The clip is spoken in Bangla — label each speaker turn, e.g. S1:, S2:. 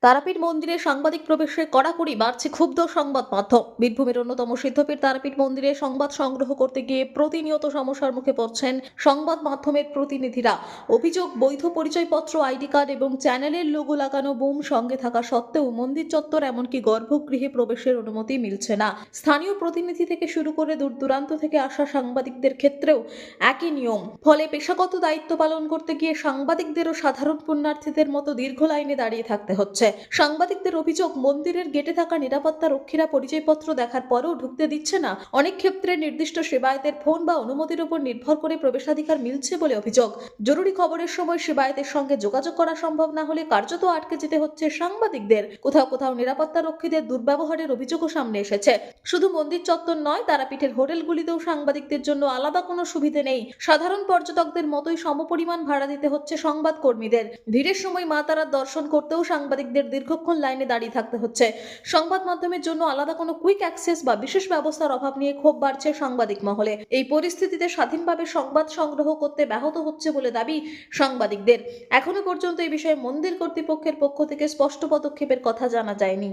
S1: তারাপীঠ মন্দিরে সাংবাদিক প্রবেশে কড়াকড়ি বাড়ছে ক্ষুব্ধ সংবাদ মাধ্যম। বীরভূমের অন্যতম সিদ্ধপীঠ তারাপীঠ মন্দিরে সংবাদ সংগ্রহ করতে গিয়ে প্রতিনিয়ত সমস্যার মুখে পড়ছেন সংবাদ মাধ্যমের প্রতিনিধিরা। অভিযোগ, বৈধ পরিচয়পত্র, আইডি কার্ড এবং চ্যানেলের লোগো লাগানো বুম সঙ্গে থাকা সত্ত্বেও মন্দির চত্বর এমনকি গর্ভগৃহে প্রবেশের অনুমতি মিলছে না। স্থানীয় প্রতিনিধি থেকে শুরু করে দূর দূরান্ত থেকে আসা সাংবাদিকদের ক্ষেত্রেও একই নিয়ম। ফলে পেশাগত দায়িত্ব পালন করতে গিয়ে সাংবাদিকদেরও সাধারণ পুণ্যার্থীদের মতো দীর্ঘ লাইনে দাঁড়িয়ে থাকতে হচ্ছে। সাংবাদিকদের অভিযোগ, মন্দিরের গেটে থাকা নিরাপত্তা রক্ষীরা পরিচয়পত্র দেখার পরেও ঢুকতে দিচ্ছে না। অনেক ক্ষেত্রে নির্দিষ্ট সেবায়েতের ফোন বা অনুমতির উপর নির্ভর করে প্রবেশাধিকার মিলছে বলে অভিযোগ। জরুরি খবরের সময় সেবায়েতের সঙ্গে যোগাযোগ করা সম্ভব না হলে কার্যত আটকে যেতে হচ্ছে সাংবাদিকদের। কোথাও কোথাও নিরাপত্তা রক্ষীদের দুর্ব্যবহারের অভিযোগও সামনে এসেছে। শুধু মন্দির চত্বর নয়, তারাপীঠের হোটেলগুলিতেও সাংবাদিকদের জন্য আলাদা কোনো সুবিধে নেই। সাধারণ পর্যটকদের মতোই সমপরিমাণ ভাড়া দিতে হচ্ছে সংবাদ কর্মীদের। ভিড়ের সময় মা তারার দর্শন করতেও সাংবাদিকদের দীর্ঘক্ষণ লাইনে দাঁড়িয়ে থাকতে হচ্ছে। সংবাদ মাধ্যমের জন্য আলাদা কোনো কুইক অ্যাক্সেস বা বিশেষ ব্যবস্থার অভাব নিয়ে ক্ষোভ বাড়ছে সাংবাদিক মহলে। এই পরিস্থিতিতে স্বাধীনভাবে সংবাদ সংগ্রহ করতে ব্যাহত হচ্ছে বলে দাবি সাংবাদিকদের। এখনো পর্যন্ত এই বিষয়ে মন্দির কর্তৃপক্ষের পক্ষ থেকে স্পষ্ট পদক্ষেপের কথা জানা যায়নি।